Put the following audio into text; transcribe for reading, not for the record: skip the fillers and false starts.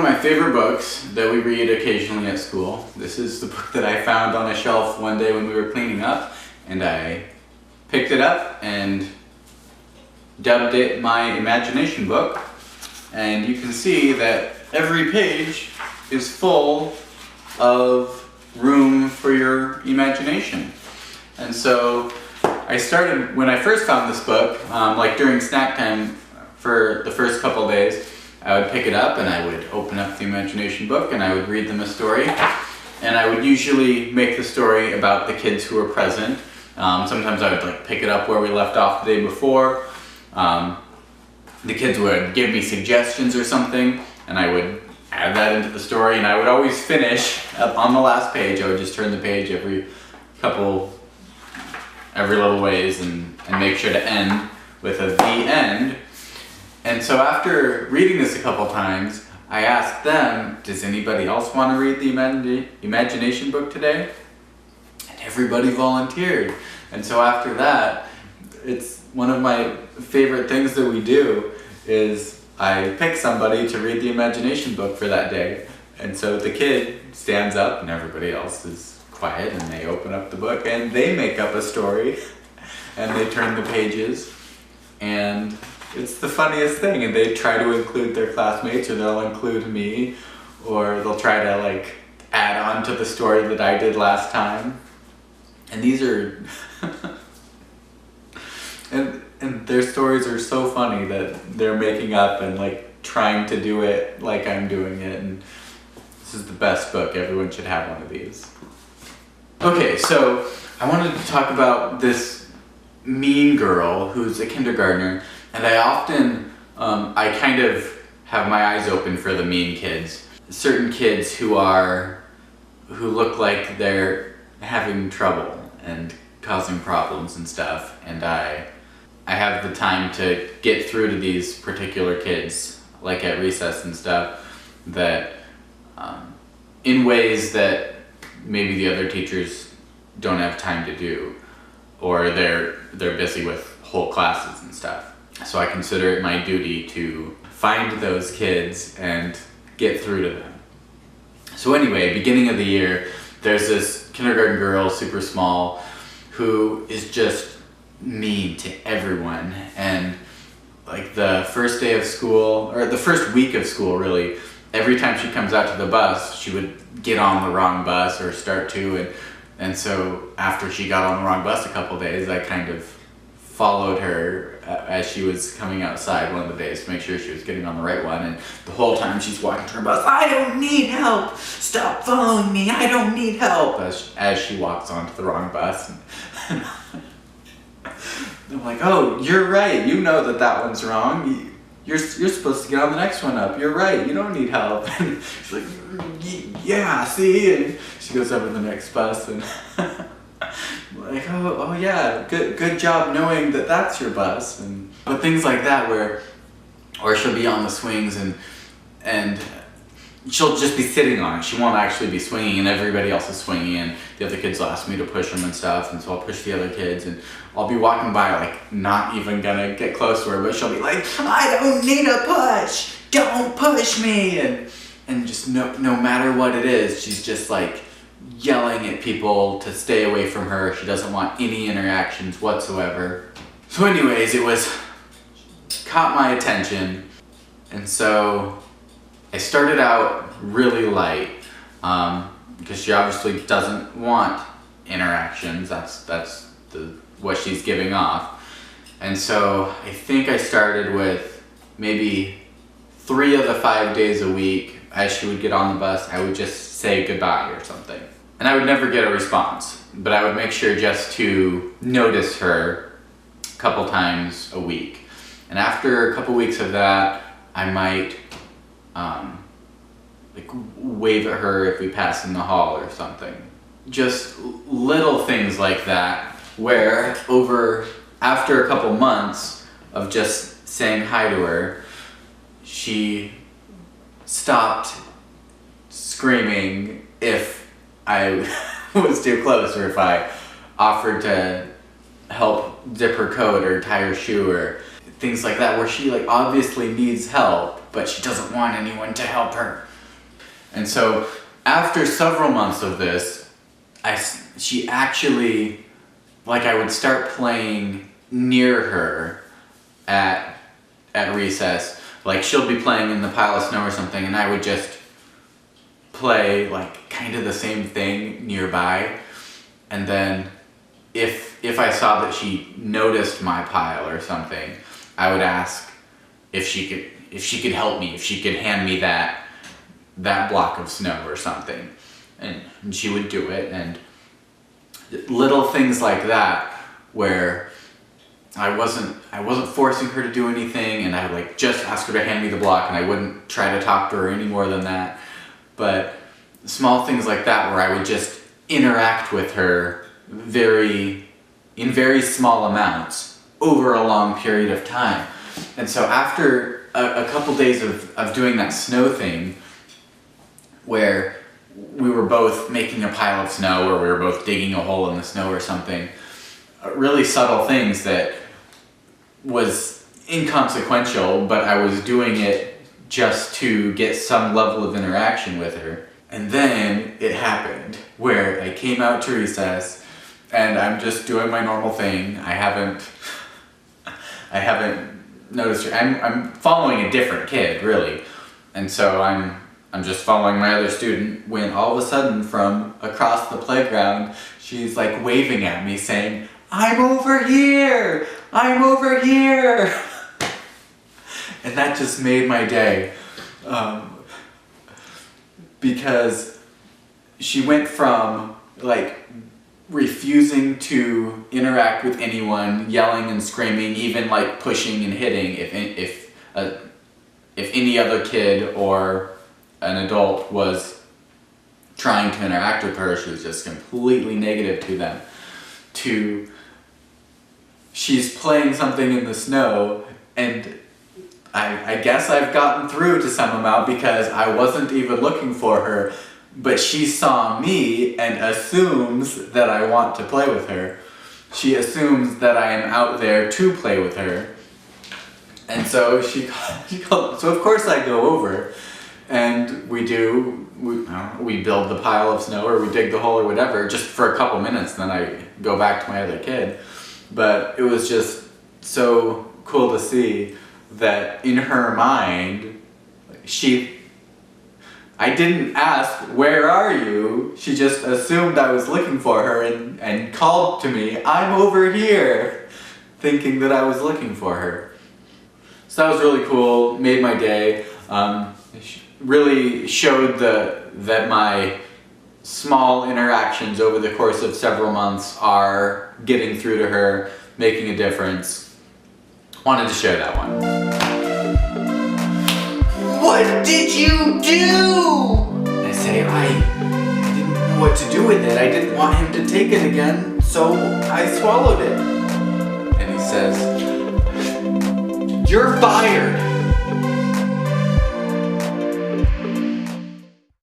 my favorite books that we read occasionally at school. This is the book that I found on a shelf one day when we were cleaning up, and I picked it up and dubbed it my imagination book. And you can see that every page is full of room for your imagination. And so I started, when I first found this book, like during snack time for the first couple days, I would pick it up and I would open up the imagination book and I would read them a story. And I would usually make the story about the kids who were present. Sometimes I would pick it up where we left off the day before. The kids would give me suggestions or something, and I would add that into the story, and I would always finish up on the last page. I would just turn the page every little ways and make sure to end with a the end. And so after reading this a couple times, I asked them, does anybody else want to read the imagination book today? And everybody volunteered. And so after that, it's one of my favorite things that we do is I pick somebody to read the imagination book for that day. And so the kid stands up and everybody else is quiet and they open up the book and they make up a story and they turn the pages, and it's the funniest thing. And they try to include their classmates, or they'll include me, or they'll try to add on to the story that I did last time. And these are and their stories are so funny that they're making up and trying to do it like I'm doing it, and this is the best book. Everyone should have one of these. Okay, so I wanted to talk about this mean girl who's a kindergartner, and I often, I kind of have my eyes open for the mean kids. Certain kids who look like they're having trouble and causing problems and stuff, and I have the time to get through to these particular kids, like at recess and stuff, that in ways that maybe the other teachers don't have time to do, or they're busy with whole classes and stuff. So I consider it my duty to find those kids and get through to them. So anyway, beginning of the year, there's this kindergarten girl, super small, who is just mean to everyone. And the first day of school, or the first week of school really, every time she comes out to the bus, she would get on the wrong bus or start to, and so after she got on the wrong bus a couple days, I kind of followed her as she was coming outside one of the days to make sure she was getting on the right one. And the whole time she's walking to her bus, I don't need help, stop following me, I don't need help, as she walks onto the wrong bus. And I'm like, oh, you're right, you know that one's wrong. You're supposed to get on the next one up. You're right, you don't need help. And she's like, yeah, see? And she goes up to the next bus and oh yeah, good job knowing that that's your bus. But things like that or she'll be on the swings and she'll just be sitting on it. She won't actually be swinging, and everybody else is swinging, and the other kids will ask me to push them and stuff, and so I'll push the other kids, and I'll be walking by not even gonna get close to her, but she'll be like, I don't need a push, don't push me, and just no matter what it is, she's just yelling at people to stay away from her. She doesn't want any interactions whatsoever. So anyways, it caught my attention, and so I started out really light, because she obviously doesn't want interactions. That's what she's giving off. And so I think I started with maybe 3 of the 5 days a week, as she would get on the bus, I would just say goodbye or something. And I would never get a response, but I would make sure just to notice her a couple times a week. And after a couple weeks of that, I might wave at her if we pass in the hall or something. Just little things like that, where after a couple months of just saying hi to her, she stopped screaming if I was too close, or if I offered to help zip her coat or tie her shoe, or things like that, where she obviously needs help, but she doesn't want anyone to help her. And so after several months of this, she actually, like, I would start playing near her at recess. Like, she'll be playing in the pile of snow or something, and I would just play like kind of the same thing nearby. And then if I saw that she noticed my pile or something, I would ask if she could help me, if she could hand me that block of snow or something. And she would do it, and little things like that where I wasn't forcing her to do anything, and I would like just ask her to hand me the block, and I wouldn't try to talk to her any more than that. But small things like that where I would just interact with her in very small amounts over a long period of time. And so after a couple days of doing that snow thing, where we were both making a pile of snow, or we were both digging a hole in the snow or something, really subtle things that was inconsequential, but I was doing it just to get some level of interaction with her. And then it happened, where I came out to recess, and I'm just doing my normal thing. I haven't noticed her. I'm following a different kid, really. And so I'm just following my other student, when all of a sudden from across the playground, she's like waving at me saying, "I'm over here! I'm over here!" And that just made my day. Because she went from like refusing to interact with anyone, yelling and screaming, even like pushing and hitting if any other kid or an adult was trying to interact with her, she was just completely negative to them, to she's playing something in the snow, and I guess I've gotten through to some amount because I wasn't even looking for her, but she saw me and assumes that I want to play with her. She assumes that I am out there to play with her. And so she called, so of course I go over, and we build the pile of snow, or we dig the hole or whatever, just for a couple minutes, then I go back to my other kid. But it was just so cool to see that in her mind, I didn't ask, "Where are you?" She just assumed I was looking for her and called to me, "I'm over here," thinking that I was looking for her. So that was really cool, made my day. Really showed that my small interactions over the course of several months are getting through to her, making a difference. Wanted to share that one. "What did you do?" I say, I didn't know what to do with it. I didn't want him to take it again, so I swallowed it. And he says, "You're fired."